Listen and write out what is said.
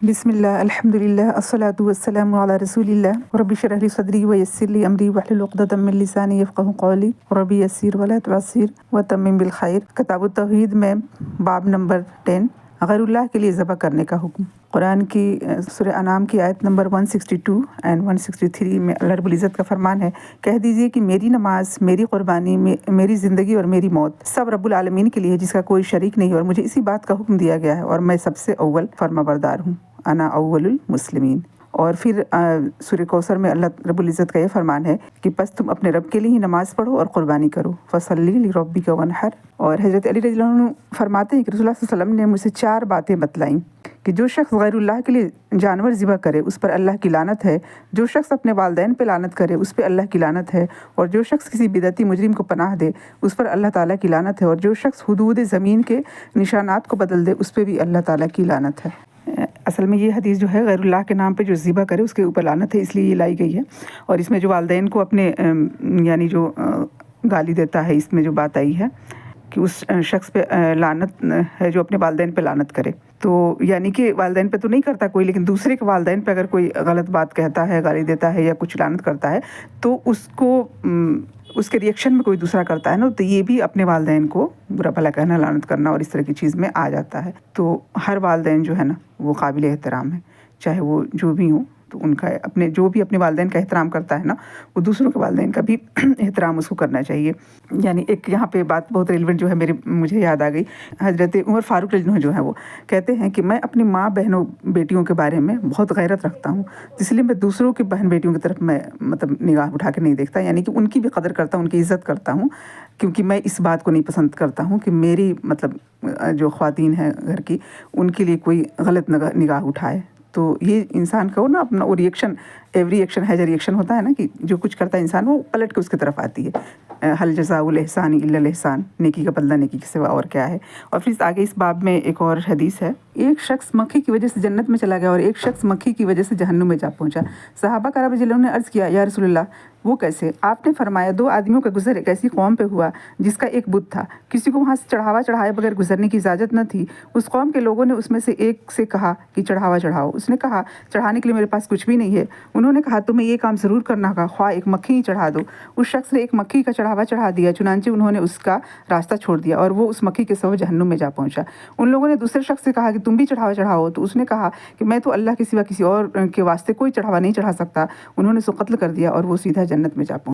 بسم اللہ الحمد للہ الصلاۃ والسلام علی رسول اللہ رب اشرح لی صدری ویسر لی امری واحلل عقدۃ من لسانی یفقہوا قولی رب یسر ولا تعسر وتمم بالخیر۔ کتاب التوحید میں باب نمبر 10 غیر اللہ کے لیے ذبح کرنے کا حکم۔ قرآن کی سورہ انعام کی آیت نمبر 162 اینڈ 163 میں اللہ رب العزت کا فرمان ہے، کہہ دیجئے کہ میری نماز، میری قربانی، میری زندگی اور میری موت سب رب العالمین کے لیے ہے، جس کا کوئی شریک نہیں، اور مجھے اسی بات کا حکم دیا گیا ہے اور میں سب سے اول فرما بردار ہوں، انا اول المسلمین۔ اور پھر سورہ کوثر میں اللہ رب العزت کا یہ فرمان ہے کہ پس تم اپنے رب کے لیے ہی نماز پڑھو اور قربانی کرو، فصلی لربک وانحر۔ اور حضرت علی رضی اللہ عنہ فرماتے ہیں کہ رسول اللہ صلی اللہ علیہ وسلم نے مجھ سے 4 باتیں بتلائیں کہ جو شخص غیر اللہ کے لیے جانور ذبح کرے اس پر اللہ کی لعنت ہے، جو شخص اپنے والدین پہ لعنت کرے اس پہ اللہ کی لعنت ہے، اور جو شخص کسی بدعتی مجرم کو پناہ دے اس پر اللہ تعالیٰ کی لعنت ہے، اور جو شخص حدود زمین کے نشانات کو بدل دے اس پہ بھی اللہ تعالیٰ کی لعنت ہے۔ اصل میں یہ حدیث جو ہے غیر اللہ کے نام پہ جو ذبح کرے اس کے اوپر لعنت ہے، اس لیے یہ لائی گئی ہے۔ اور اس میں جو والدین کو اپنے یعنی جو گالی دیتا ہے، اس میں جو بات آئی ہے کہ اس شخص پہ لعنت ہے جو اپنے والدین پہ لعنت کرے، تو یعنی کہ والدین پہ تو نہیں کرتا کوئی، لیکن دوسرے کے والدین پہ اگر کوئی غلط بات کہتا ہے، گالی دیتا ہے یا کچھ لعنت کرتا ہے تو اس کو اس کے ریئیکشن میں کوئی دوسرا کرتا ہے نا، تو یہ بھی اپنے والدین کو برا بھلا کہنا، لعنت کرنا اور اس طرح کی چیز میں آ جاتا ہے۔ تو ہر والدین جو ہے نا وہ قابل احترام ہے، چاہے وہ جو بھی ہوں، تو ان کا اپنے جو بھی اپنے والدین کا احترام کرتا ہے نا، وہ دوسروں کے والدین کا بھی احترام اس کو کرنا چاہیے۔ یعنی ایک یہاں پہ بات بہت ریلیونٹ جو ہے مجھے یاد آ گئی، حضرت عمر فاروق رضی اللہ عنہ جو ہے وہ کہتے ہیں کہ میں اپنی ماں بہنوں بیٹیوں کے بارے میں بہت غیرت رکھتا ہوں، اس لیے میں دوسروں کی بہن بیٹیوں کی طرف میں نگاہ اٹھا کے نہیں دیکھتا، یعنی کہ ان کی بھی قدر کرتا ہوں، ان کی عزت کرتا ہوں، کیونکہ میں اس بات کو نہیں پسند کرتا ہوں کہ میری جو خواتین ہیں گھر کی، ان کے لیے کوئی غلط نگاہ اٹھائے۔ تو یہ انسان کا نا اپنا وہ reaction, every action has a reaction ہوتا ہے نا، کہ جو کچھ کرتا ہے انسان وہ پلٹ کے اس کی طرف آتی ہے۔ حل جزاء الاحسان الا الاحسان، نیکی کا بدلہ نیکی کے سوا اور کیا ہے۔ اور پھر آگے اس باب میں ایک اور حدیث ہے، ایک شخص مکھی کی وجہ سے جنت میں چلا گیا اور ایک شخص مکھی کی وجہ سے جہنم میں جا پہنچا۔ صحابہ کرام رضی اللہ عنہ نے عرض کیا، یا رسول اللہ وہ کیسے؟ آپ نے فرمایا 2 آدمیوں کا گزر ایک ایسی قوم پہ ہوا جس کا ایک بت تھا، کسی کو وہاں سے چڑھاوا چڑھائے بغیر گزرنے کی اجازت نہ تھی۔ اس قوم کے لوگوں نے اس میں سے ایک سے کہا کہ چڑھاوا چڑھاؤ، اس نے کہا چڑھانے کے لیے میرے پاس کچھ بھی نہیں ہے۔ انہوں نے کہا تمہیں یہ کام ضرور کرنا ہوگا، خواہ ایک مکھی ہی چڑھا دو۔ اس شخص نے ایک مکھی کا چڑھاوا چڑھا دیا، چنانچہ انہوں نے اس کا راستہ چھوڑ دیا اور وہ اس مکھی کے سبب جہنم میں جا پہنچا۔ ان لوگوں نے دوسرے شخص سے کہا کہ تم بھی چڑھاوا چڑھاؤ، تو اس نے کہا کہ میں تو اللہ کے سوا کسی اور کے واسطے کوئی چڑھاوا نہیں چڑھا سکتا۔ انہوں نے اسے قتل کر دیا اور وہ سیدھا جنت میں جا پہنچا۔